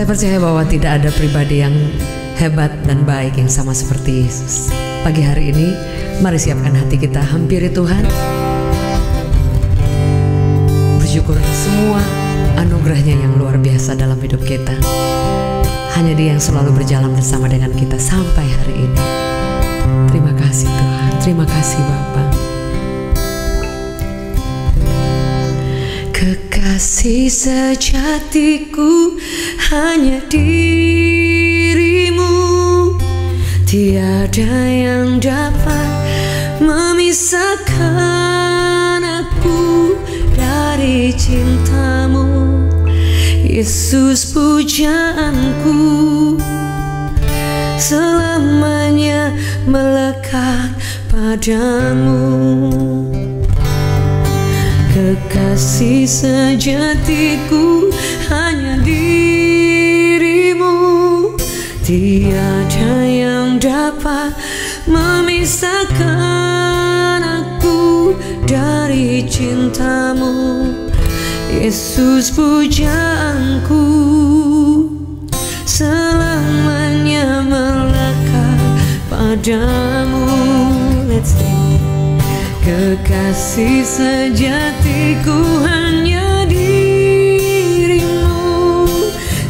Saya percaya bahwa tidak ada pribadi yang hebat dan baik yang sama seperti Yesus. Pagi hari ini, mari siapkan hati kita, hampiri Tuhan. Bersyukur semua anugerahnya yang luar biasa dalam hidup kita. Hanya Dia yang selalu berjalan bersama dengan kita sampai hari ini. Terima kasih Tuhan, terima kasih Bapa. Kekasih sejatiku hanya Dirimu, tiada yang dapat memisahkan aku dari cintamu. Yesus pujaanku selamanya melekat padamu. Kekasih sejatiku hanya Dirimu, tiada yang dapat memisahkan aku dari cintamu. Yesus pujaanku selamanya melekat padamu. Let's sing. Kekasih sejatiku hanya Dirimu,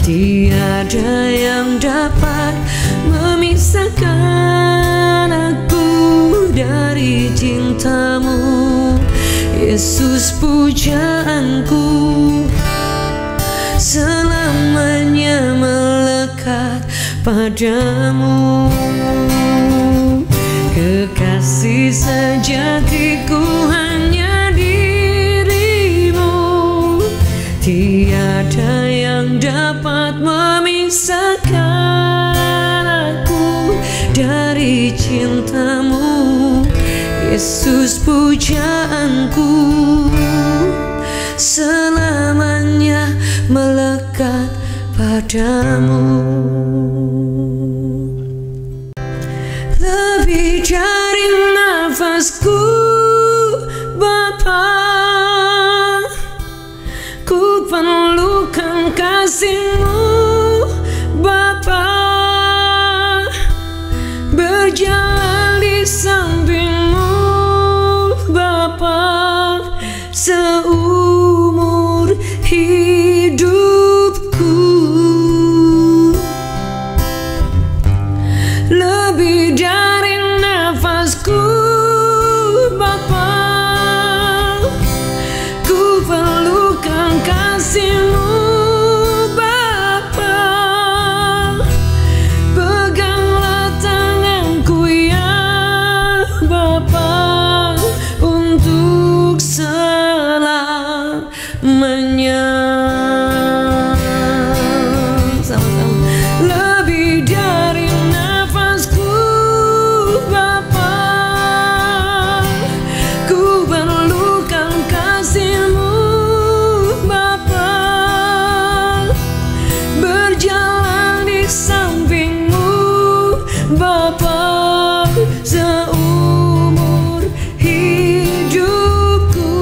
tiada yang dapat memisahkan aku dari cintamu. Yesus pujaanku selamanya melekat padamu. Kekasih sejatiku hanya Dirimu, tiada yang dapat memisahkan aku dari cintamu. Yesus pujaanku selamanya melekat padamu. Lebih dari nafasku Bapa, ku perlukan kasih-Mu Bapa, berjalan di samping-Mu Bapa, seumur hidupku. Lebih dari nafasku Bapa, ku perlukan kasih-Mu Bapa, peganglah tanganku ya Bapa, untuk selamanya. Sama-sama. Lebih dari nafasku Bapa, ku perlukan kasih-Mu Bapa, berjalan di samping-Mu Bapa, seumur hidupku.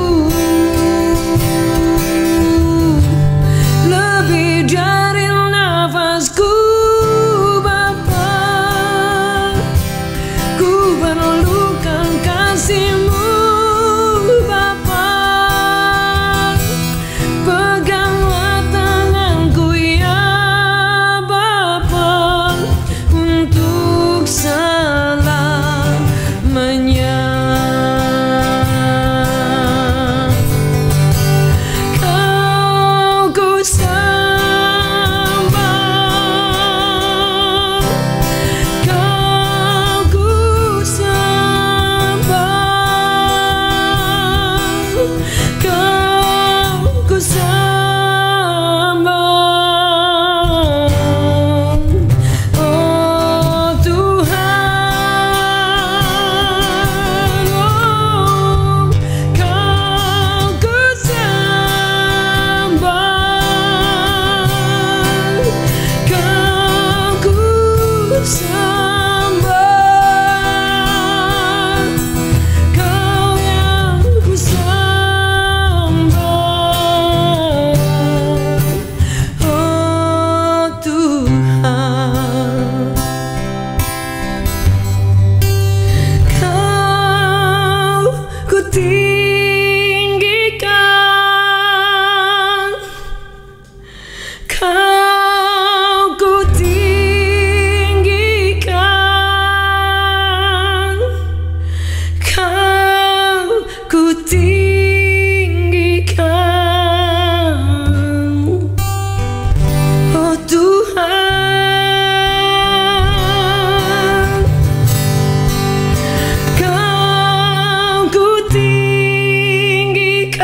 tinggikan, Kau ku tinggikan, Kau ku tinggikan, oh Tuhan, Kau ku tinggikan,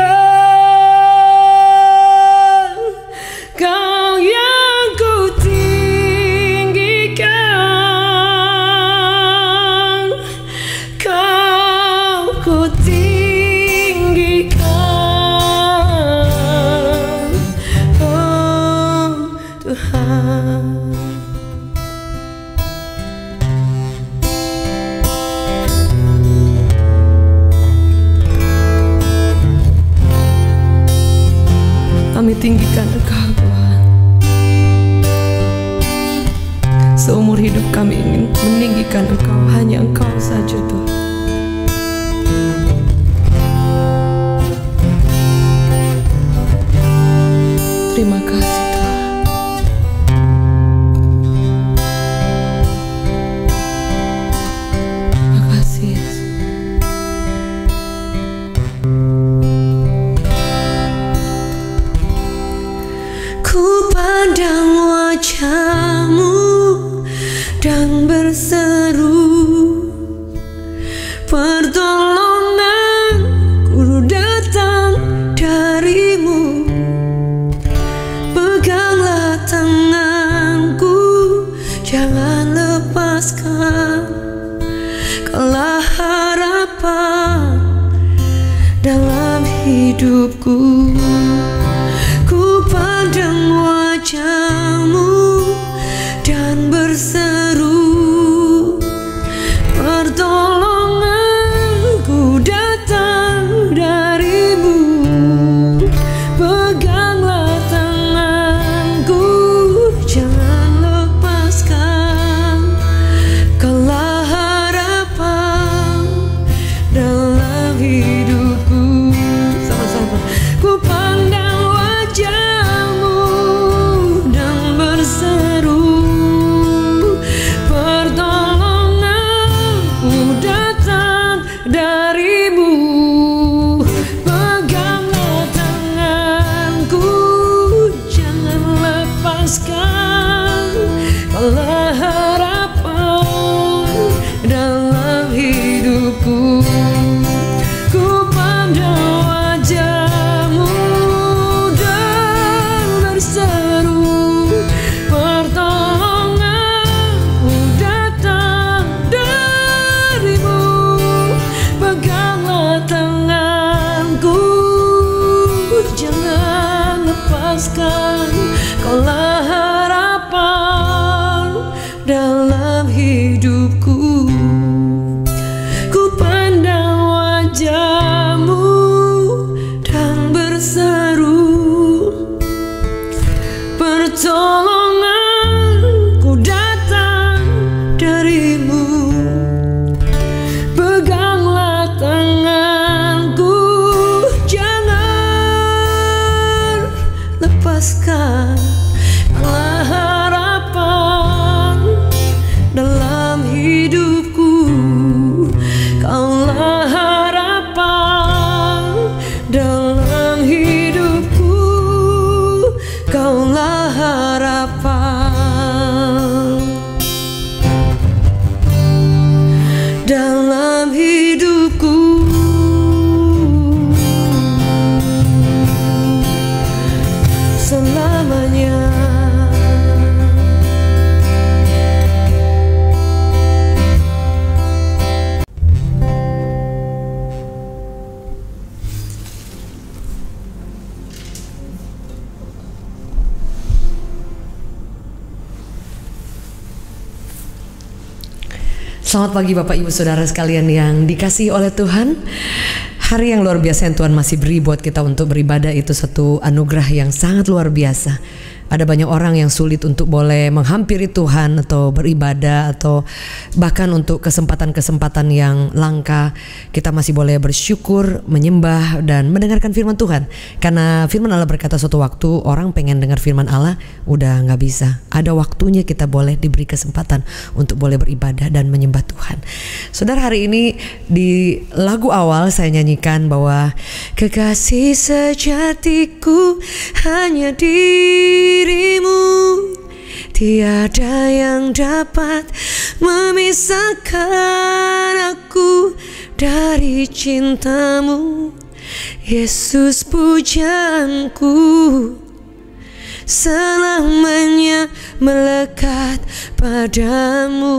Kau yang ku tinggikan, Kau ku tinggikan, oh Tuhan. Kami tinggikan Engkau Tuhan. Seumur hidup kami ingin meninggikan Engkau, hanya Engkau saja Tuhan. Terima kasih Tuhan. Terima kasih Yesus. Ku pandang wajah-Mu dan berseru, pertolonganku datang dari-Mu. Peganglah tanganku, jangan lepaskan, Kaulah harapan dalam hidupku. Ku pandang wajah-Mu dan berseru, pertolonganku datang dari-Mu. Peganglah tanganku, jangan lepaskan, Kaulah harapan dalam hidupku. Sama-sama. Ku pandang wajah-Mu dan berseru, pertolonganku datang dari-Mu. Peganglah tanganku, jangan lepaskan, Kaulah harapan dalam hidupku. Ku pandang wajah-Mu dan berseru, pertolonganku datang dari-Mu. Peganglah tanganku, jangan lepaskan, Kaulah harapan dalam hidupku. Ku pandang wajah-Mu dan berseru, pertolonganku datang dari-Mu. Peganglah tanganku, jangan lepaskan, Kaulah harapan dalam hidupku. Kaulah harapan dalam hidupku. Kaulah harapan dalam hidupku. Selamanya. Selamat pagi Bapak Ibu Saudara sekalian yang dikasihi oleh Tuhan. Hari yang luar biasa yang Tuhan masih beri buat kita untuk beribadah itu satu anugerah yang sangat luar biasa. Ada banyak orang yang sulit untuk boleh menghampiri Tuhan atau beribadah, atau bahkan untuk kesempatan-kesempatan yang langka kita masih boleh bersyukur, menyembah dan mendengarkan firman Tuhan. Karena firman Allah berkata suatu waktu orang pengen dengar firman Allah udah gak bisa. Ada waktunya kita boleh diberi kesempatan untuk boleh beribadah dan menyembah Tuhan. Saudara, hari ini di lagu awal saya nyanyikan bahwa kekasih sejatiku hanya dirimu, tiada yang dapat memisahkan aku dari cintamu. Yesus pujaanku selamanya melekat padamu.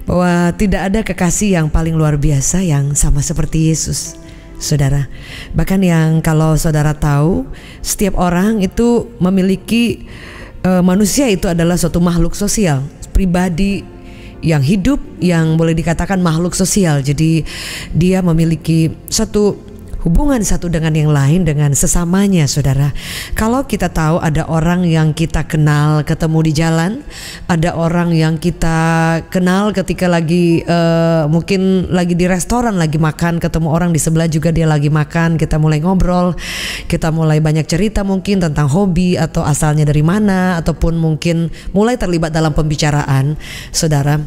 Bahwa tidak ada kekasih yang paling luar biasa yang sama seperti Yesus, saudara. Bahkan yang kalau saudara tahu, setiap orang itu memiliki manusia itu adalah suatu makhluk sosial, pribadi yang hidup, yang boleh dikatakan makhluk sosial. Jadi dia memiliki satu hubungan satu dengan yang lain, dengan sesamanya, saudara. Kalau kita tahu ada orang yang kita kenal ketemu di jalan, ada orang yang kita kenal ketika lagi mungkin lagi di restoran lagi makan, ketemu orang di sebelah juga dia lagi makan, kita mulai ngobrol, kita mulai banyak cerita mungkin tentang hobi atau asalnya dari mana, ataupun mungkin mulai terlibat dalam pembicaraan, saudara.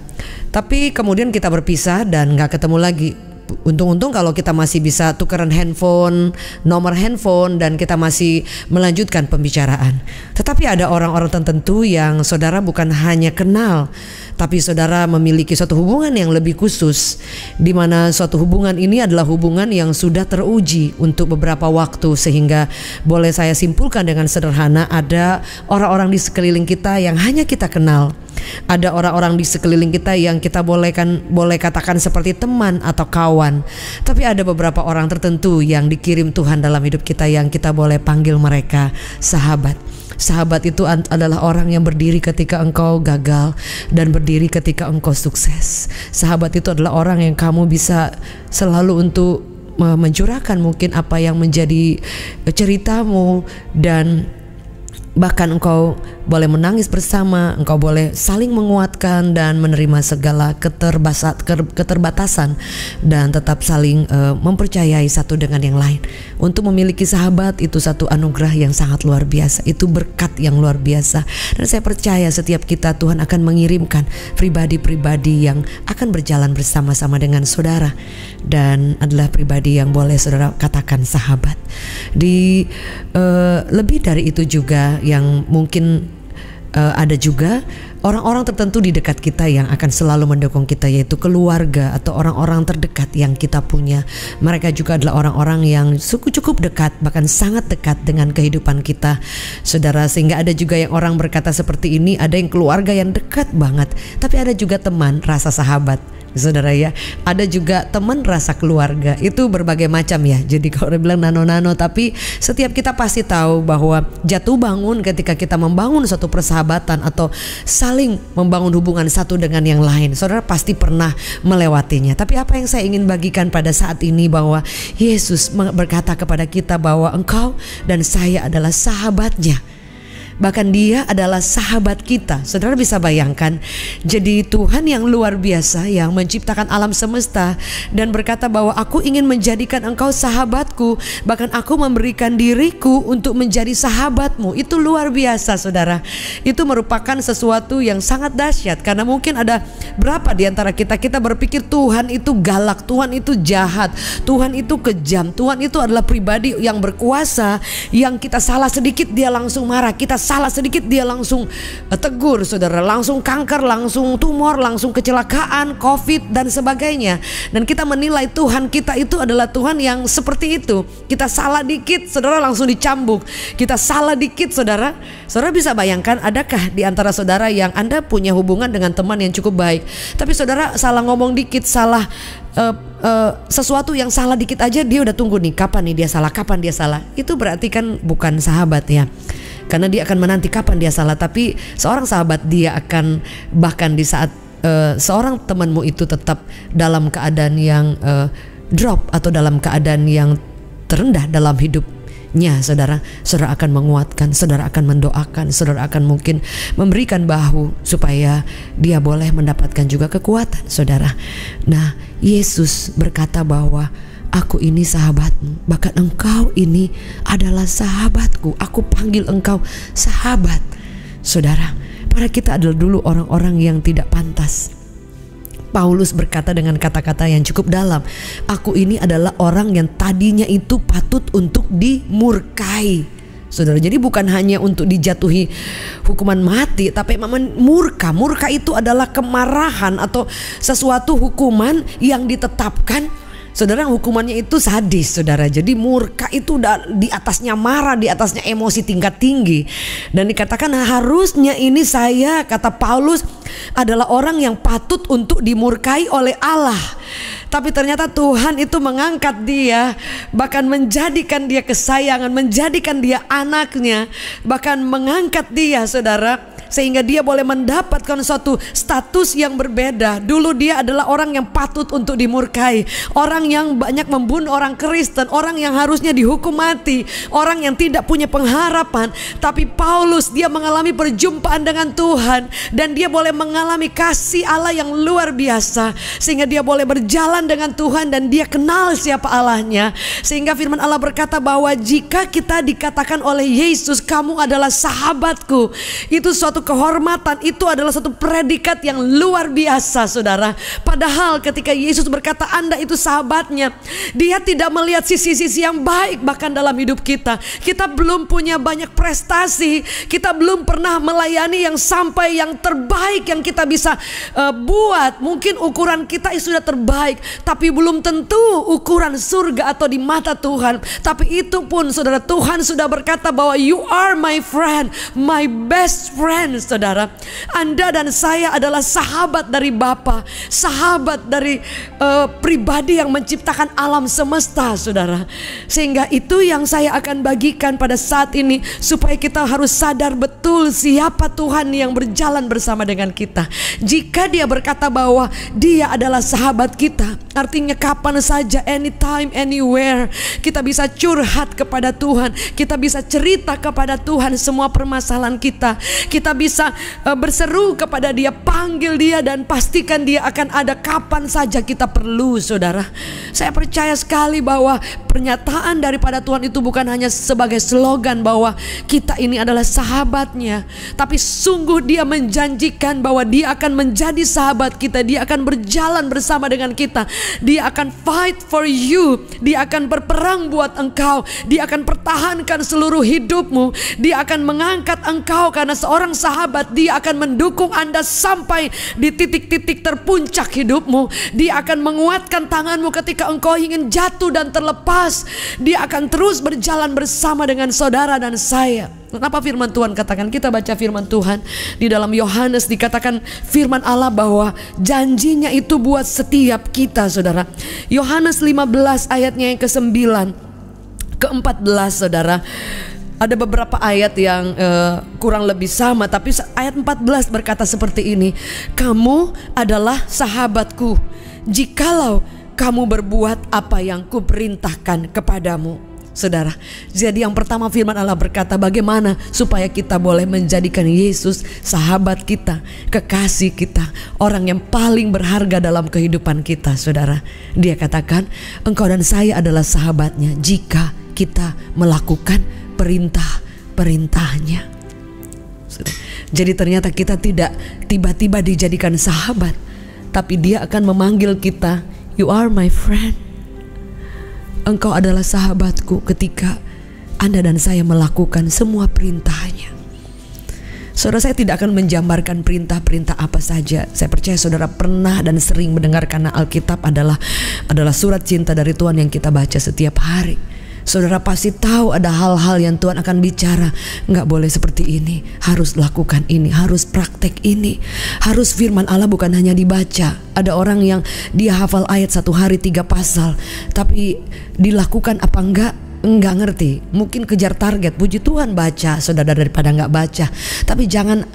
Tapi kemudian kita berpisah dan gak ketemu lagi. Untung-untung kalau kita masih bisa tukeran handphone, nomor handphone, dan kita masih melanjutkan pembicaraan. Tetapi ada orang-orang tertentu yang saudara bukan hanya kenal, tapi saudara memiliki suatu hubungan yang lebih khusus, di mana suatu hubungan ini adalah hubungan yang sudah teruji untuk beberapa waktu, sehingga boleh saya simpulkan dengan sederhana, ada orang-orang di sekeliling kita yang hanya kita kenal. Ada orang-orang di sekeliling kita yang kita boleh katakan seperti teman atau kawan. Tapi ada beberapa orang tertentu yang dikirim Tuhan dalam hidup kita yang kita boleh panggil mereka sahabat. Sahabat itu adalah orang yang berdiri ketika engkau gagal dan berdiri ketika engkau sukses. Sahabat itu adalah orang yang kamu bisa selalu untuk mencurahkan mungkin apa yang menjadi ceritamu, dan bahkan engkau boleh menangis bersama, engkau boleh saling menguatkan dan menerima segala keterbatasan, dan tetap saling mempercayai satu dengan yang lain. Untuk memiliki sahabat itu satu anugerah yang sangat luar biasa, itu berkat yang luar biasa. Dan saya percaya setiap kita Tuhan akan mengirimkan pribadi-pribadi yang akan berjalan bersama-sama dengan saudara, dan adalah pribadi yang boleh saudara katakan sahabat. Di lebih dari itu juga yang mungkin ada juga orang-orang tertentu di dekat kita yang akan selalu mendukung kita, yaitu keluarga atau orang-orang terdekat yang kita punya. Mereka juga adalah orang-orang yang cukup dekat, bahkan sangat dekat dengan kehidupan kita, saudara. Sehingga ada juga yang orang berkata seperti ini, ada yang keluarga yang dekat banget, tapi ada juga teman rasa sahabat, saudara ya. Ada juga teman rasa keluarga, itu berbagai macam ya. Jadi kalau orang bilang nano-nano, tapi setiap kita pasti tahu bahwa jatuh bangun ketika kita membangun suatu persahabatan atau saling membangun hubungan satu dengan yang lain, saudara pasti pernah melewatinya. Tapi apa yang saya ingin bagikan pada saat ini, bahwa Yesus berkata kepada kita bahwa engkau dan saya adalah sahabatnya. Bahkan dia adalah sahabat kita. Saudara bisa bayangkan, jadi Tuhan yang luar biasa yang menciptakan alam semesta dan berkata bahwa aku ingin menjadikan engkau sahabatku, bahkan aku memberikan diriku untuk menjadi sahabatmu. Itu luar biasa, saudara. Itu merupakan sesuatu yang sangat dahsyat. Karena mungkin ada berapa di antara kita berpikir Tuhan itu galak, Tuhan itu jahat, Tuhan itu kejam, Tuhan itu adalah pribadi yang berkuasa, yang kita salah sedikit dia langsung marah, kita salah sedikit dia langsung tegur, saudara, langsung kanker, langsung tumor, langsung kecelakaan, COVID dan sebagainya. Dan kita menilai Tuhan kita itu adalah Tuhan yang seperti itu. Kita salah dikit, saudara, langsung dicambuk. Kita salah dikit, saudara bisa bayangkan, adakah di antara saudara yang Anda punya hubungan dengan teman yang cukup baik, tapi saudara salah ngomong dikit, salah sesuatu yang salah dikit aja dia udah tunggu nih, kapan nih dia salah, kapan dia salah. Itu berarti kan bukan sahabat ya. Karena dia akan menanti kapan dia salah. Tapi seorang sahabat dia akan, bahkan di saat seorang temanmu itu tetap dalam keadaan yang drop atau dalam keadaan yang terendah dalam hidup saudara akan menguatkan, saudara akan mendoakan, saudara akan mungkin memberikan bahu supaya dia boleh mendapatkan juga kekuatan, saudara. Nah, Yesus berkata bahwa aku ini sahabatmu, bahkan engkau ini adalah sahabatku. Aku panggil engkau sahabat. Saudara, para kita adalah dulu orang-orang yang tidak pantas. Paulus berkata dengan kata-kata yang cukup dalam, aku ini adalah orang yang tadinya itu patut untuk dimurkai. Saudara, jadi bukan hanya untuk dijatuhi hukuman mati, tapi memang murka. Murka itu adalah kemarahan atau sesuatu hukuman yang ditetapkan. Saudara, hukumannya itu sadis, saudara. Jadi murka itu di atasnya marah, di atasnya emosi tingkat tinggi. Dan dikatakan harusnya ini saya, kata Paulus, adalah orang yang patut untuk dimurkai oleh Allah. Tapi ternyata Tuhan itu mengangkat dia, bahkan menjadikan dia kesayangan, menjadikan dia anaknya, bahkan mengangkat dia, saudara, sehingga dia boleh mendapatkan suatu status yang berbeda. Dulu dia adalah orang yang patut untuk dimurkai, orang yang banyak membunuh orang Kristen, orang yang harusnya dihukum mati, orang yang tidak punya pengharapan. Tapi Paulus, dia mengalami perjumpaan dengan Tuhan, dan dia boleh mengalami kasih Allah yang luar biasa, sehingga dia boleh berjalan dengan Tuhan dan dia kenal siapa Allahnya. Sehingga firman Allah berkata bahwa jika kita dikatakan oleh Yesus, kamu adalah sahabatku, itu suatu kehormatan, itu adalah satu predikat yang luar biasa, saudara. Padahal ketika Yesus berkata Anda itu sahabatnya, dia tidak melihat sisi-sisi yang baik bahkan dalam hidup kita. Kita belum punya banyak prestasi, kita belum pernah melayani yang sampai yang terbaik yang kita bisa buat. Mungkin ukuran kita sudah terbaik, tapi belum tentu ukuran surga atau di mata Tuhan. Tapi itu pun, saudara, Tuhan sudah berkata bahwa you are my friend, my best friend. Saudara, Anda dan saya adalah sahabat dari Bapa, sahabat dari pribadi yang menciptakan alam semesta, saudara. Sehingga itu yang saya akan bagikan pada saat ini, supaya kita harus sadar betul siapa Tuhan yang berjalan bersama dengan kita. Jika dia berkata bahwa dia adalah sahabat kita, artinya kapan saja, anytime, anywhere, kita bisa curhat kepada Tuhan, kita bisa cerita kepada Tuhan semua permasalahan kita. Kita bisa berseru kepada dia, panggil dia, dan pastikan dia akan ada kapan saja kita perlu, saudara. Saya percaya sekali bahwa pernyataan daripada Tuhan itu bukan hanya sebagai slogan bahwa kita ini adalah sahabatnya, tapi sungguh dia menjanjikan bahwa dia akan menjadi sahabat kita. Dia akan berjalan bersama dengan kita, dia akan fight for you, dia akan berperang buat engkau, dia akan pertahankan seluruh hidupmu, dia akan mengangkat engkau karena seorang sahabat. Dia akan mendukung Anda sampai di titik-titik terpuncak hidupmu. Dia akan menguatkan tanganmu ketika engkau ingin jatuh dan terlepas. Dia akan terus berjalan bersama dengan saudara dan saya. Kenapa firman Tuhan katakan? Kita baca firman Tuhan di dalam Yohanes, dikatakan firman Allah bahwa janjinya itu buat setiap kita, saudara. Yohanes 15 ayatnya yang ke-9, ke-14, saudara. Ada beberapa ayat yang kurang lebih sama, tapi ayat 14 berkata seperti ini, kamu adalah sahabatku jikalau kamu berbuat apa yang kuperintahkan kepadamu. Saudara, jadi yang pertama firman Allah berkata bagaimana supaya kita boleh menjadikan Yesus sahabat kita, kekasih kita, orang yang paling berharga dalam kehidupan kita, saudara. Dia katakan engkau dan saya adalah sahabatnya jika kita melakukan perintah-perintahnya. Jadi ternyata kita tidak tiba-tiba dijadikan sahabat, tapi dia akan memanggil kita, you are my friend. Engkau adalah sahabatku ketika Anda dan saya melakukan semua perintahnya. Saudara, saya tidak akan menjambarkan perintah-perintah apa saja. Saya percaya saudara pernah dan sering mendengarkan Alkitab adalah surat cinta dari Tuhan yang kita baca setiap hari. Saudara pasti tahu ada hal-hal yang Tuhan akan bicara. Nggak boleh seperti ini, harus lakukan ini, harus praktek ini. Harus firman Allah bukan hanya dibaca. Ada orang yang dia hafal ayat 1 hari 3 pasal, tapi dilakukan apa enggak nggak ngerti, mungkin kejar target. Puji Tuhan baca saudara daripada nggak baca. Tapi jangan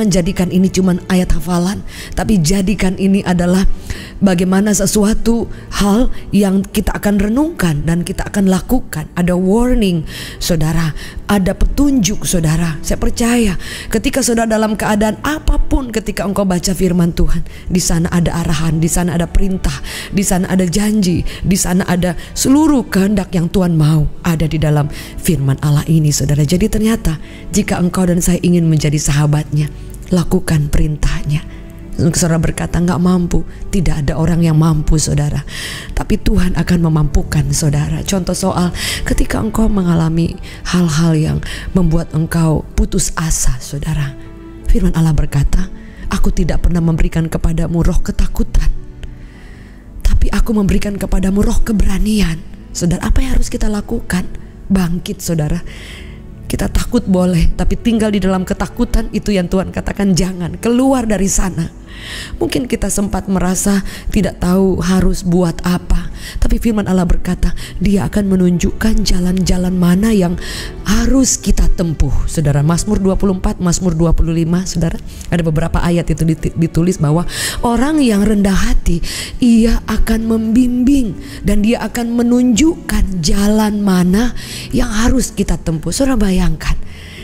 jadikan ini cuman ayat hafalan, tapi jadikan ini adalah bagaimana sesuatu hal yang kita akan renungkan dan kita akan lakukan. Ada warning saudara, ada petunjuk saudara. Saya percaya ketika saudara dalam keadaan apapun, ketika engkau baca firman Tuhan, di sana ada arahan, di sana ada perintah, di sana ada janji, di sana ada seluruh kehendak yang Tuhan mau ada di dalam firman Allah ini saudara. Jadi ternyata jika engkau dan saya ingin menjadi sahabatnya, lakukan perintahnya. Saudara berkata nggak mampu, tidak ada orang yang mampu saudara, tapi Tuhan akan memampukan saudara. Contoh soal ketika engkau mengalami hal-hal yang membuat engkau putus asa saudara, firman Allah berkata, aku tidak pernah memberikan kepadamu roh ketakutan, tapi aku memberikan kepadamu roh keberanian. Saudara, apa yang harus kita lakukan? Bangkit saudara. Kita takut boleh, tapi tinggal di dalam ketakutan itu yang Tuhan katakan jangan keluar dari sana. Mungkin kita sempat merasa tidak tahu harus buat apa, tapi firman Allah berkata Dia akan menunjukkan jalan-jalan mana yang harus kita tempuh. Saudara, Mazmur 24, Mazmur 25 saudara, ada beberapa ayat itu ditulis bahwa orang yang rendah hati Ia akan membimbing dan Dia akan menunjukkan jalan mana yang harus kita tempuh. Saudara bayangkan,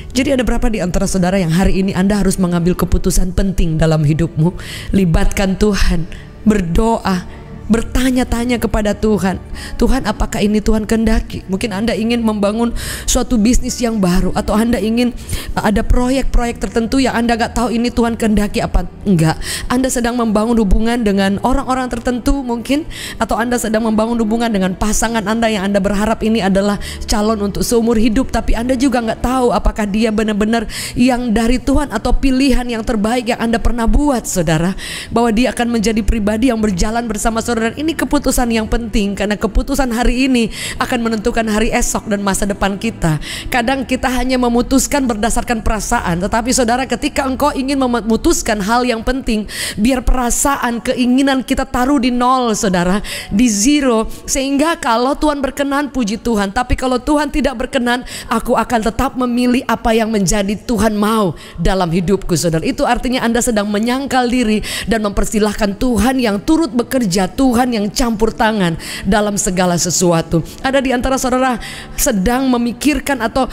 jadi ada berapa di antara saudara yang hari ini Anda harus mengambil keputusan penting dalam hidupmu? Libatkan Tuhan, berdoa, bertanya-tanya kepada Tuhan. Tuhan, apakah ini Tuhan kehendaki? Mungkin Anda ingin membangun suatu bisnis yang baru, atau Anda ingin ada proyek-proyek tertentu yang Anda gak tahu ini Tuhan kehendaki apa enggak. Anda sedang membangun hubungan dengan orang-orang tertentu mungkin, atau Anda sedang membangun hubungan dengan pasangan Anda yang Anda berharap ini adalah calon untuk seumur hidup, tapi Anda juga gak tahu apakah dia benar-benar yang dari Tuhan atau pilihan yang terbaik yang Anda pernah buat saudara, bahwa dia akan menjadi pribadi yang berjalan bersama saudara. Dan ini keputusan yang penting, karena keputusan hari ini akan menentukan hari esok dan masa depan kita. Kadang kita hanya memutuskan berdasarkan perasaan, tetapi saudara, ketika engkau ingin memutuskan hal yang penting, biar perasaan, keinginan kita taruh di nol saudara, di zero. Sehingga kalau Tuhan berkenan, puji Tuhan. Tapi kalau Tuhan tidak berkenan, aku akan tetap memilih apa yang menjadi Tuhan mau dalam hidupku saudara. Itu artinya Anda sedang menyangkal diri dan mempersilahkan Tuhan yang turut bekerja, Tuhan yang campur tangan dalam segala sesuatu. Ada di antara saudara sedang memikirkan atau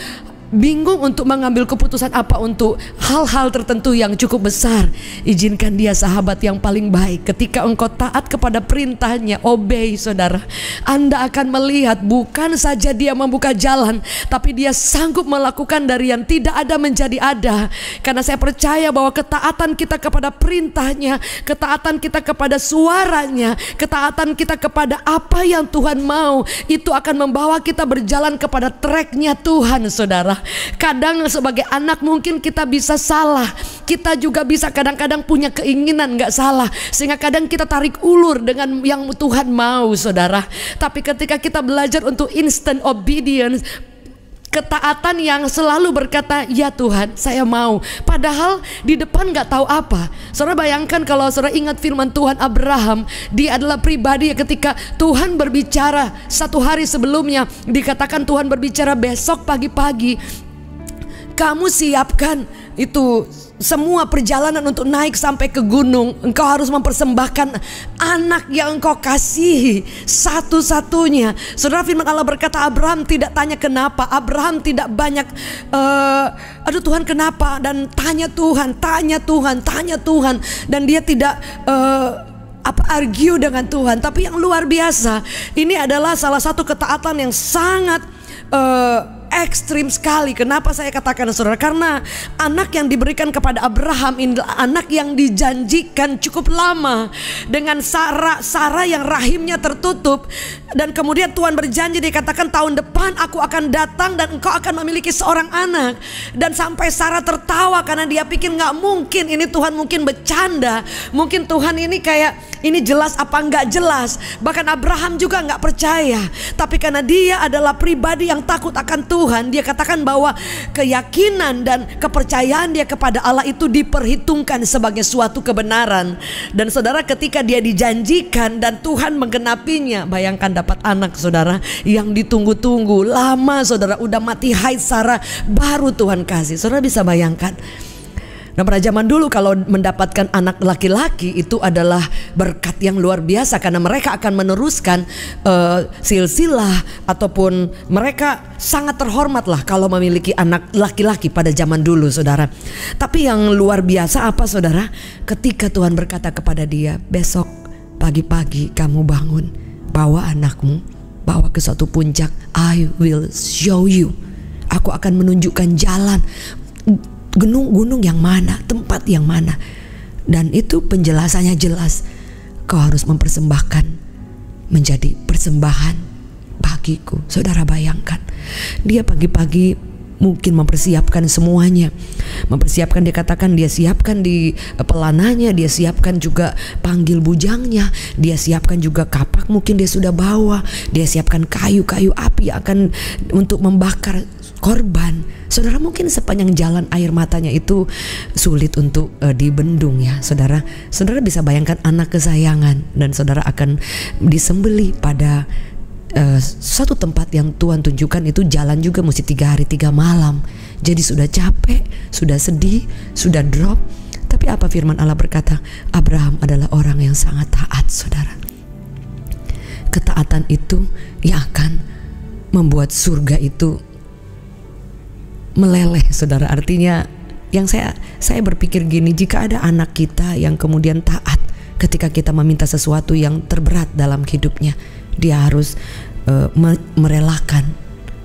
bingung untuk mengambil keputusan apa untuk hal-hal tertentu yang cukup besar. Izinkan dia sahabat yang paling baik. Ketika engkau taat kepada perintahnya, obey saudara, Anda akan melihat bukan saja dia membuka jalan, tapi dia sanggup melakukan dari yang tidak ada menjadi ada. Karena saya percaya bahwa ketaatan kita kepada perintahnya, ketaatan kita kepada suaranya, ketaatan kita kepada apa yang Tuhan mau, itu akan membawa kita berjalan kepada tracknya Tuhan saudara. Kadang sebagai anak mungkin kita bisa salah, kita juga bisa kadang-kadang punya keinginan gak salah, sehingga kadang kita tarik ulur dengan yang Tuhan mau saudara. Tapi ketika kita belajar untuk instant obedience, ketaatan yang selalu berkata, ya Tuhan saya mau, padahal di depan gak tahu apa. Saudara bayangkan kalau saudara ingat firman Tuhan Abraham, dia adalah pribadi yang ketika Tuhan berbicara satu hari sebelumnya, dikatakan Tuhan berbicara besok pagi-pagi kamu siapkan itu semua perjalanan untuk naik sampai ke gunung. Engkau harus mempersembahkan anak yang engkau kasihi satu-satunya. Saudara, firman Allah berkata Abraham tidak tanya kenapa. Abraham tidak banyak aduh Tuhan kenapa, dan tanya Tuhan. Dan dia tidak argue dengan Tuhan. Tapi yang luar biasa, ini adalah salah satu ketaatan yang sangat ekstrim sekali. Kenapa saya katakan saudara? Karena anak yang diberikan kepada Abraham ini adalah anak yang dijanjikan cukup lama, dengan Sarah yang rahimnya tertutup. Dan kemudian Tuhan berjanji, dikatakan tahun depan aku akan datang dan engkau akan memiliki seorang anak. Dan sampai Sarah tertawa karena dia pikir gak mungkin, ini Tuhan mungkin bercanda, mungkin Tuhan ini kayak ini jelas apa gak jelas. Bahkan Abraham juga gak percaya. Tapi karena dia adalah pribadi yang takut akan Tuhan, Tuhan, dia katakan bahwa keyakinan dan kepercayaan dia kepada Allah itu diperhitungkan sebagai suatu kebenaran. Dan saudara, ketika dia dijanjikan dan Tuhan menggenapinya, bayangkan dapat anak saudara yang ditunggu-tunggu lama saudara, udah mati haid Sarah baru Tuhan kasih. Saudara bisa bayangkan. Nah, pada zaman dulu kalau mendapatkan anak laki-laki itu adalah berkat yang luar biasa, karena mereka akan meneruskan silsilah, ataupun mereka sangat terhormat lah kalau memiliki anak laki-laki pada zaman dulu saudara. Tapi yang luar biasa apa saudara? Ketika Tuhan berkata kepada dia, besok pagi-pagi kamu bangun, bawa anakmu, bawa ke suatu puncak, I will show you. Aku akan menunjukkan jalan, gunung yang mana, tempat yang mana. Dan itu penjelasannya jelas. Kau harus mempersembahkan menjadi persembahan bagiku. Saudara bayangkan, dia pagi-pagi mungkin mempersiapkan semuanya. Mempersiapkan, dia katakan dia siapkan di pelananya, dia siapkan juga panggil bujangnya, dia siapkan juga kapak mungkin dia sudah bawa, dia siapkan kayu-kayu api akan untuk membakar korban. Saudara, mungkin sepanjang jalan air matanya itu sulit untuk dibendung ya saudara. Saudara bisa bayangkan anak kesayangan, dan saudara akan disembelih pada suatu tempat yang Tuhan tunjukkan. Itu jalan juga mesti 3 hari 3 malam. Jadi sudah capek, sudah sedih, sudah drop. Tapi apa firman Allah berkata? Abraham adalah orang yang sangat taat saudara. Ketaatan itu yang akan membuat surga itu meleleh saudara. Artinya yang saya berpikir gini, jika ada anak kita yang kemudian taat ketika kita meminta sesuatu yang terberat dalam hidupnya, dia harus merelakan,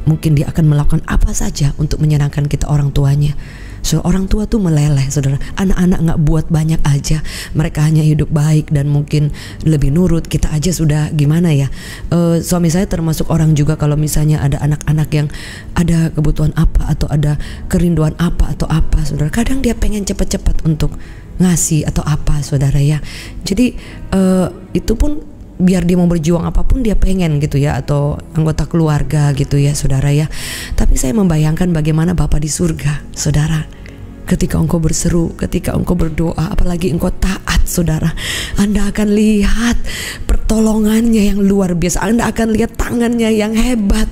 mungkin dia akan melakukan apa saja untuk menyenangkan kita orang tuanya. So, orang tua tuh meleleh saudara. Anak-anak gak buat banyak aja, mereka hanya hidup baik dan mungkin lebih nurut. Kita aja sudah gimana ya. Suami saya termasuk orang juga, kalau misalnya ada anak-anak yang ada kebutuhan apa atau ada kerinduan apa atau apa saudara, kadang dia pengen cepat-cepat untuk ngasih atau apa saudara ya. Jadi itu pun biar dia mau berjuang apapun dia pengen gitu ya, atau anggota keluarga gitu ya saudara ya. Tapi saya membayangkan bagaimana Bapa di surga saudara, ketika engkau berseru, ketika engkau berdoa, apalagi engkau taat saudara, Anda akan lihat pertolongannya yang luar biasa. Anda akan lihat tangannya yang hebat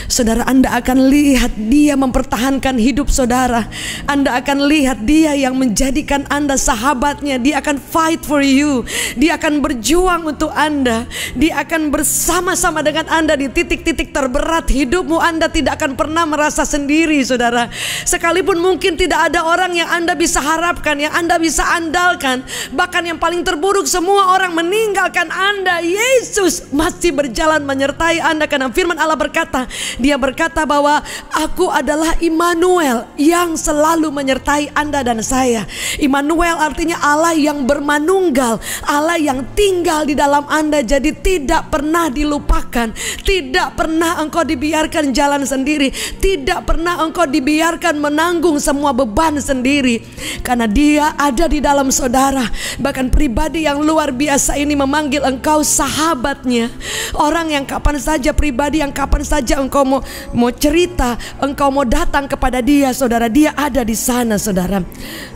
saudara. Anda akan lihat dia mempertahankan hidup saudara. Anda akan lihat dia yang menjadikan Anda sahabatnya. Dia akan fight for you, dia akan berjuang untuk Anda, dia akan bersama-sama dengan Anda di titik-titik terberat hidupmu. Anda tidak akan pernah merasa sendiri saudara. Sekalipun mungkin tidak ada orang yang Anda bisa harapkan, yang Anda bisa andalkan, bahkan yang paling terburuk semua orang meninggalkan Anda, Yesus masih berjalan menyertai Anda. Karena firman Allah berkata, dia berkata bahwa aku adalah Immanuel yang selalu menyertai Anda dan saya. Immanuel artinya Allah yang bermanunggal, Allah yang tinggal di dalam Anda. Jadi tidak pernah dilupakan, tidak pernah engkau dibiarkan jalan sendiri, tidak pernah engkau dibiarkan menanggung semua beban sendiri, karena dia ada di dalam saudara. Bahkan pribadi yang luar biasa ini memanggil engkau sahabatnya, orang yang kapan saja, pribadi yang kapan saja engkau mau cerita, engkau mau datang kepada dia saudara, dia ada di sana saudara.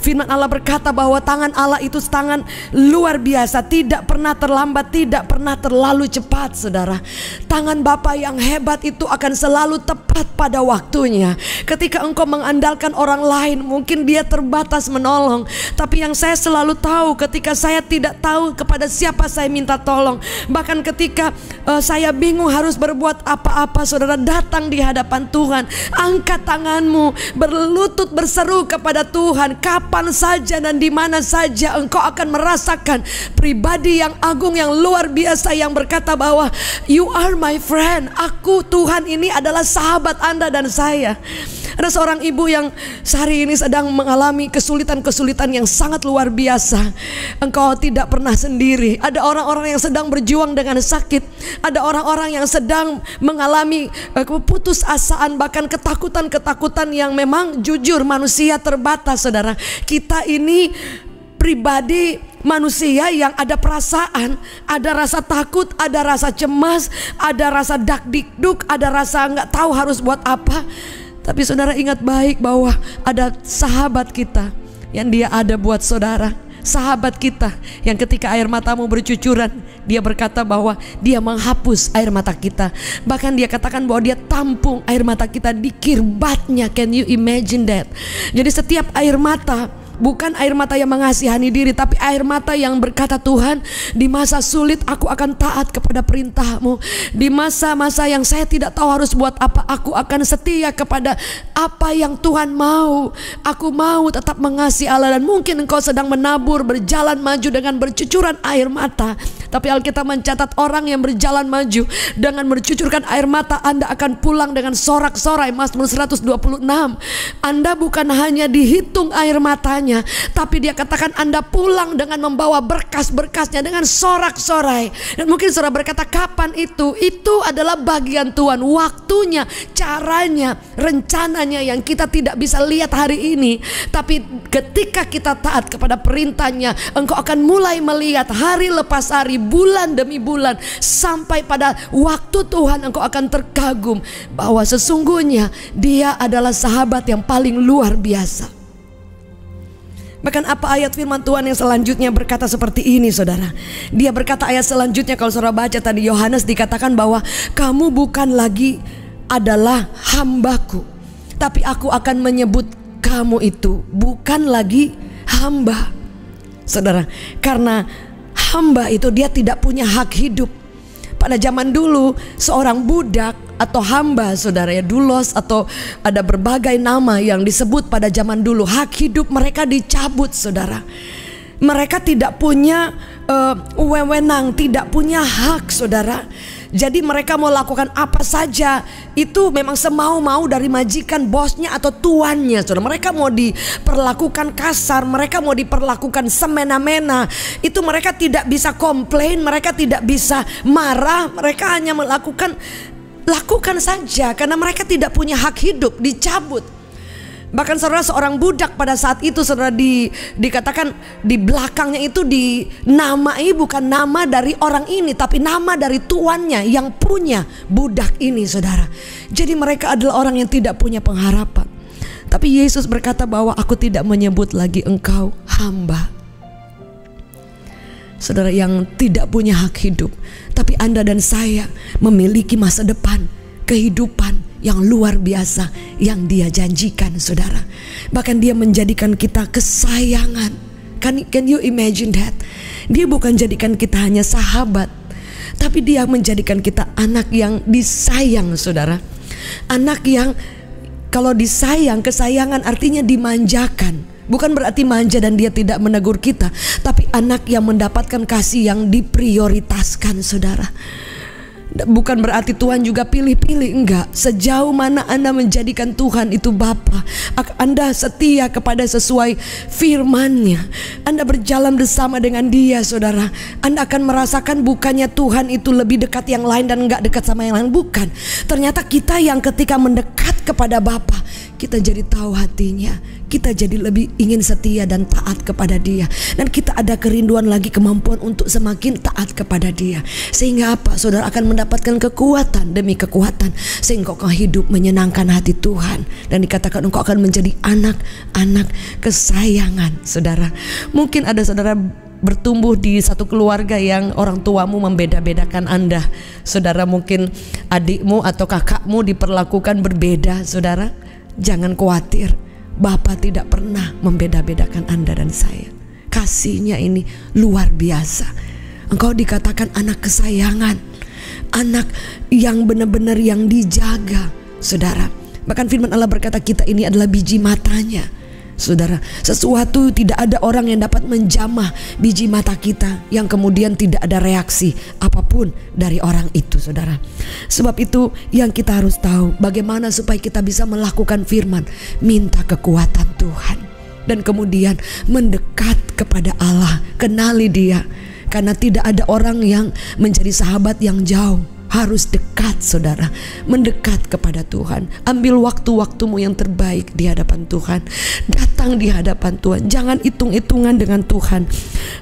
Firman Allah berkata bahwa tangan Allah itu tangan luar biasa, tidak pernah terlambat, tidak pernah terlalu cepat saudara. Tangan Bapa yang hebat itu akan selalu tepat pada waktunya. Ketika engkau mengandalkan orang lain, mungkin dia terbatas menolong, tapi yang saya selalu tahu, ketika saya tidak tahu kepada siapa saya minta tolong, bahkan ketika saya bingung harus berbuat apa-apa saudara, datang di hadapan Tuhan, angkat tanganmu, berlutut berseru kepada Tuhan. Kapan saja dan di mana saja engkau akan merasakan pribadi yang agung, yang luar biasa, yang berkata bahwa you are my friend. Aku, Tuhan ini adalah sahabat Anda dan saya. Ada seorang ibu yang sehari ini sedang mengalami kesulitan-kesulitan yang sangat luar biasa. Engkau tidak pernah sendiri. Ada orang-orang yang sedang berjuang dengan sakit, ada orang-orang yang sedang mengalami keputusasaan, bahkan ketakutan-ketakutan yang memang jujur manusia terbatas saudara. Kita ini pribadi manusia yang ada perasaan, ada rasa takut, ada rasa cemas, ada rasa dak-dikduk, ada rasa nggak tahu harus buat apa. Tapi saudara ingat baik bahwa ada sahabat kita yang dia ada buat saudara. Sahabat kita yang ketika air matamu bercucuran, dia berkata bahwa dia menghapus air mata kita. Bahkan dia katakan bahwa dia tampung air mata kita di kirbatnya. Can you imagine that? Jadi setiap air mata bukan air mata yang mengasihani diri, tapi air mata yang berkata, Tuhan, di masa sulit aku akan taat kepada perintah-Mu. Di masa-masa yang saya tidak tahu harus buat apa, aku akan setia kepada apa yang Tuhan mau. Aku mau tetap mengasihi Allah. Dan mungkin engkau sedang menabur, berjalan maju dengan bercucuran air mata, tapi Alkitab mencatat orang yang berjalan maju dengan bercucurkan air mata, Anda akan pulang dengan sorak-sorai. Mazmur 126. Anda bukan hanya dihitung air matanya, tapi dia katakan Anda pulang dengan membawa berkas-berkasnya dengan sorak-sorai. Dan mungkin saudara berkata, kapan itu? Itu adalah bagian Tuhan, waktunya, caranya, rencananya yang kita tidak bisa lihat hari ini. Tapi ketika kita taat kepada perintahnya, engkau akan mulai melihat hari lepas hari, bulan demi bulan, sampai pada waktu Tuhan engkau akan terkagum bahwa sesungguhnya dia adalah sahabat yang paling luar biasa. Bahkan apa ayat firman Tuhan yang selanjutnya berkata seperti ini, saudara. Dia berkata ayat selanjutnya, kalau saudara baca tadi Yohanes, dikatakan bahwa kamu bukan lagi adalah hambaku, tapi aku akan menyebut kamu itu bukan lagi hamba. Saudara, karena hamba itu dia tidak punya hak hidup. Pada zaman dulu seorang budak atau hamba, saudara ya, doulos, atau ada berbagai nama yang disebut pada zaman dulu, hak hidup mereka dicabut, saudara. Mereka tidak punya wewenang, tidak punya hak, saudara. Jadi mereka mau lakukan apa saja itu memang semau-mau dari majikan, bosnya atau tuannya, saudara. Mereka mau diperlakukan kasar, mereka mau diperlakukan semena-mena. Itu mereka tidak bisa komplain, mereka tidak bisa marah. Mereka hanya lakukan saja karena mereka tidak punya hak hidup, dicabut. Bahkan saudara, seorang budak pada saat itu, saudara, dikatakan di belakangnya itu dinamai bukan nama dari orang ini, tapi nama dari tuannya yang punya budak ini, saudara. Jadi mereka adalah orang yang tidak punya pengharapan. Tapi Yesus berkata bahwa aku tidak menyebut lagi engkau hamba. Saudara, yang tidak punya hak hidup, tapi Anda dan saya memiliki masa depan, kehidupan yang luar biasa yang dia janjikan, saudara. Bahkan dia menjadikan kita kesayangan. Can you imagine that? Dia bukan jadikan kita hanya sahabat, tapi dia menjadikan kita anak yang disayang, saudara. Anak yang kalau disayang, kesayangan artinya dimanjakan. Bukan berarti manja dan dia tidak menegur kita, tapi anak yang mendapatkan kasih yang diprioritaskan, saudara. Bukan berarti Tuhan juga pilih-pilih, enggak. Sejauh mana Anda menjadikan Tuhan itu Bapa, Anda setia kepada sesuai firman-Nya, Anda berjalan bersama dengan Dia, saudara, Anda akan merasakan bukannya Tuhan itu lebih dekat yang lain dan enggak dekat sama yang lain. Bukan. Ternyata kita yang ketika mendekat kepada Bapa, kita jadi tahu hatinya, kita jadi lebih ingin setia dan taat kepada Dia. Dan kita ada kerinduan lagi, kemampuan untuk semakin taat kepada Dia. Sehingga apa? Saudara akan mendapatkan kekuatan demi kekuatan, sehingga engkau hidup menyenangkan hati Tuhan. Dan dikatakan engkau akan menjadi anak-anak kesayangan, saudara. Mungkin ada saudara bertumbuh di satu keluarga yang orang tuamu membeda-bedakan Anda. Saudara, mungkin adikmu atau kakakmu diperlakukan berbeda, saudara. Jangan khawatir, Bapa tidak pernah membeda-bedakan Anda dan saya. Kasih-Nya ini luar biasa. Engkau dikatakan anak kesayangan, anak yang benar-benar yang dijaga, saudara. Bahkan firman Allah berkata kita ini adalah biji matanya, saudara. Sesuatu, tidak ada orang yang dapat menjamah biji mata kita yang kemudian tidak ada reaksi apapun dari orang itu, saudara. Sebab itu yang kita harus tahu, bagaimana supaya kita bisa melakukan firman, minta kekuatan Tuhan, dan kemudian mendekat kepada Allah, kenali Dia. Karena tidak ada orang yang menjadi sahabat yang jauh, harus dekat saudara, mendekat kepada Tuhan. Ambil waktu-waktumu yang terbaik di hadapan Tuhan. Datang di hadapan Tuhan, jangan hitung-hitungan dengan Tuhan.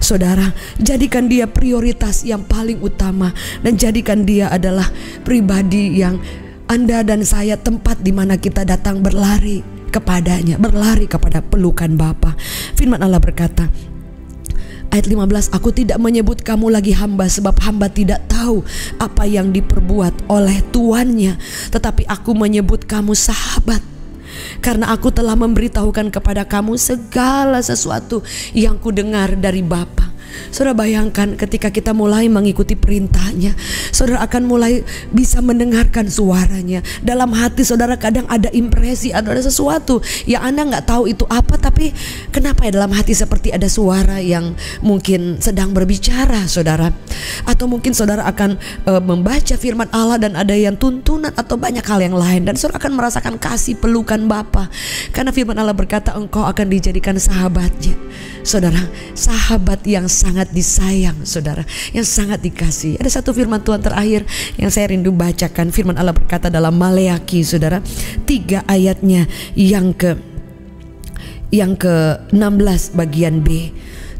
Saudara, jadikan dia prioritas yang paling utama, dan jadikan dia adalah pribadi yang Anda dan saya tempat di mana kita datang berlari kepadanya, berlari kepada pelukan Bapa. Firman Allah berkata, ayat 15, aku tidak menyebut kamu lagi hamba, sebab hamba tidak tahu apa yang diperbuat oleh tuannya, tetapi aku menyebut kamu sahabat, karena aku telah memberitahukan kepada kamu segala sesuatu yang kudengar dari Bapa. Saudara bayangkan ketika kita mulai mengikuti perintahnya, saudara akan mulai bisa mendengarkan suaranya. Dalam hati saudara kadang ada impresi, ada sesuatu yang Anda nggak tahu itu apa, tapi kenapa ya dalam hati seperti ada suara yang mungkin sedang berbicara saudara. Atau mungkin saudara akan membaca firman Allah dan ada yang tuntunan atau banyak hal yang lain, dan saudara akan merasakan kasih pelukan Bapa. Karena firman Allah berkata engkau akan dijadikan sahabatnya. Saudara, sahabat yang sangat disayang saudara, yang sangat dikasihi. Ada satu firman Tuhan terakhir yang saya rindu bacakan. Firman Allah berkata dalam Maleaki saudara 3 ayatnya yang ke-16 bagian B.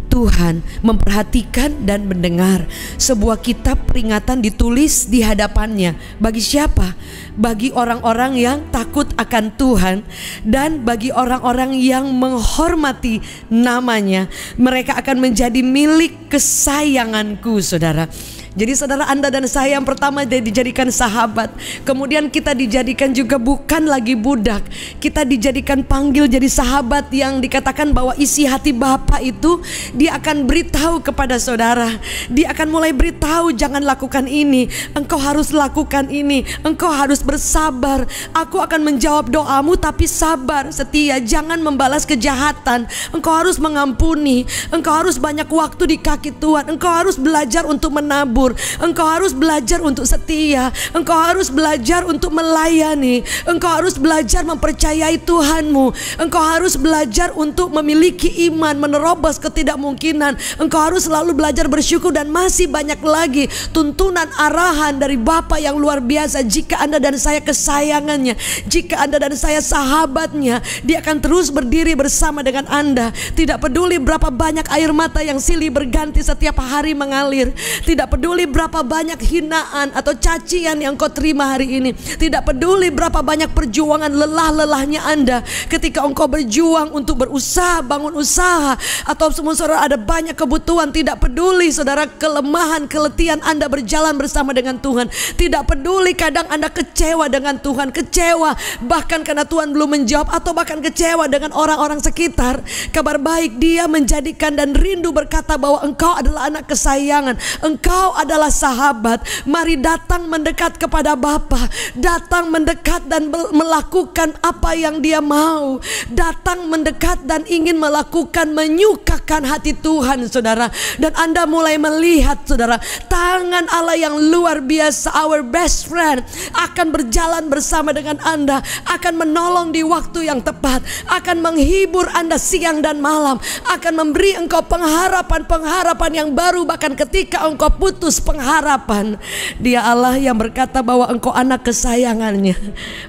Tuhan memperhatikan dan mendengar sebuah kitab peringatan ditulis di hadapannya. Bagi siapa? Bagi orang-orang yang takut akan Tuhan dan bagi orang-orang yang menghormati namanya. Mereka akan menjadi milik kesayanganku saudara. Jadi saudara, Anda dan saya yang pertama dijadikan sahabat. Kemudian kita dijadikan juga bukan lagi budak. Kita dijadikan panggil jadi sahabat yang dikatakan bahwa isi hati Bapa itu dia akan beritahu kepada saudara. Dia akan mulai beritahu, jangan lakukan ini, engkau harus lakukan ini, engkau harus bersabar. Aku akan menjawab doamu tapi sabar, setia, jangan membalas kejahatan. Engkau harus mengampuni, engkau harus banyak waktu di kaki Tuhan, engkau harus belajar untuk menabur, engkau harus belajar untuk setia, engkau harus belajar untuk melayani, engkau harus belajar mempercayai Tuhanmu, engkau harus belajar untuk memiliki iman, menerobos ketidakmungkinan, engkau harus selalu belajar bersyukur, dan masih banyak lagi tuntunan arahan dari Bapa yang luar biasa. Jika Anda dan saya kesayangannya, jika Anda dan saya sahabatnya, dia akan terus berdiri bersama dengan Anda. Tidak peduli berapa banyak air mata yang silih berganti setiap hari mengalir, tidak peduli berapa banyak hinaan atau cacian yang kau terima hari ini, tidak peduli berapa banyak perjuangan lelah-lelahnya Anda ketika engkau berjuang untuk berusaha, bangun usaha, atau semua saudara ada banyak kebutuhan. Tidak peduli saudara kelemahan, keletihan Anda berjalan bersama dengan Tuhan. Tidak peduli kadang Anda kecewa dengan Tuhan, kecewa bahkan karena Tuhan belum menjawab, atau bahkan kecewa dengan orang-orang sekitar. Kabar baik, dia menjadikan dan rindu berkata bahwa engkau adalah anak kesayangan, engkau adalah sahabat. Mari datang mendekat kepada Bapa, datang mendekat dan melakukan apa yang dia mau, datang mendekat dan ingin melakukan, menyukakan hati Tuhan saudara. Dan Anda mulai melihat saudara, tangan Allah yang luar biasa, our best friend, akan berjalan bersama dengan Anda, akan menolong di waktu yang tepat, akan menghibur Anda siang dan malam, akan memberi engkau pengharapan yang baru bahkan ketika engkau putus pengharapan. Dia Allah yang berkata bahwa engkau anak kesayangannya.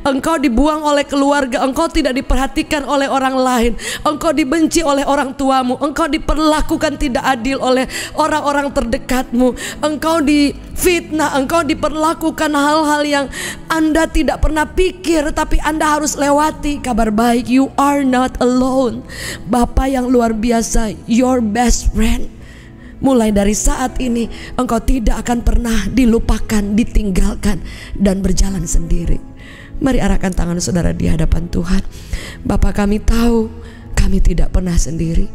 Engkau dibuang oleh keluarga, engkau tidak diperhatikan oleh orang lain, engkau dibenci oleh orang tuamu, engkau diperlakukan tidak adil oleh orang-orang terdekatmu, engkau difitnah, engkau diperlakukan hal-hal yang Anda tidak pernah pikir tapi Anda harus lewati. Kabar baik, you are not alone. Bapa yang luar biasa, your best friend. Mulai dari saat ini engkau tidak akan pernah dilupakan, ditinggalkan, dan berjalan sendiri. Mari arahkan tangan saudara di hadapan Tuhan. Bapa, kami tahu kami tidak pernah sendiri.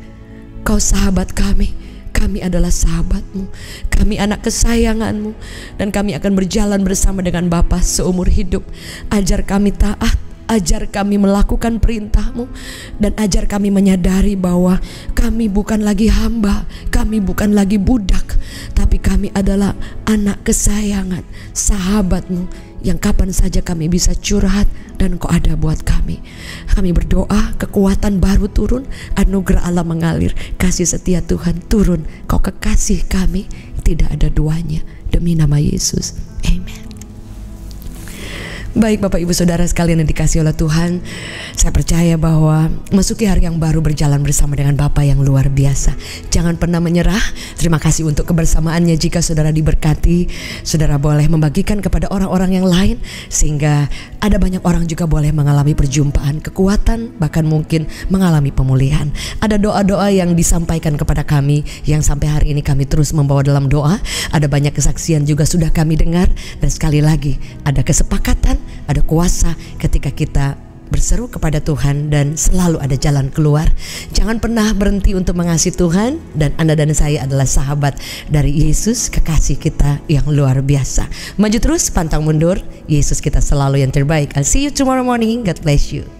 Kau sahabat kami, kami adalah sahabatmu, kami anak kesayanganmu, dan kami akan berjalan bersama dengan Bapa seumur hidup. Ajar kami taat, ajar kami melakukan perintah-Mu, dan ajar kami menyadari bahwa kami bukan lagi hamba, kami bukan lagi budak, tapi kami adalah anak kesayangan, sahabat-Mu, yang kapan saja kami bisa curhat dan Engkau ada buat kami. Kami berdoa kekuatan baru turun, anugerah Allah mengalir, kasih setia Tuhan turun, Kau kekasih kami tidak ada duanya. Demi nama Yesus, amen. Baik Bapak Ibu Saudara sekalian yang dikasihi oleh Tuhan, saya percaya bahwa masuki hari yang baru berjalan bersama dengan Bapa yang luar biasa. Jangan pernah menyerah. Terima kasih untuk kebersamaannya. Jika saudara diberkati, saudara boleh membagikan kepada orang-orang yang lain, sehingga ada banyak orang juga boleh mengalami perjumpaan, kekuatan, bahkan mungkin mengalami pemulihan. Ada doa-doa yang disampaikan kepada kami, yang sampai hari ini kami terus membawa dalam doa. Ada banyak kesaksian juga sudah kami dengar. Dan sekali lagi, ada kesepakatan, ada kuasa ketika kita berseru kepada Tuhan dan selalu ada jalan keluar. Jangan pernah berhenti untuk mengasihi Tuhan, dan Anda dan saya adalah sahabat dari Yesus, kekasih kita yang luar biasa. Maju terus, pantang mundur. Yesus kita selalu yang terbaik. I'll see you tomorrow morning. God bless you.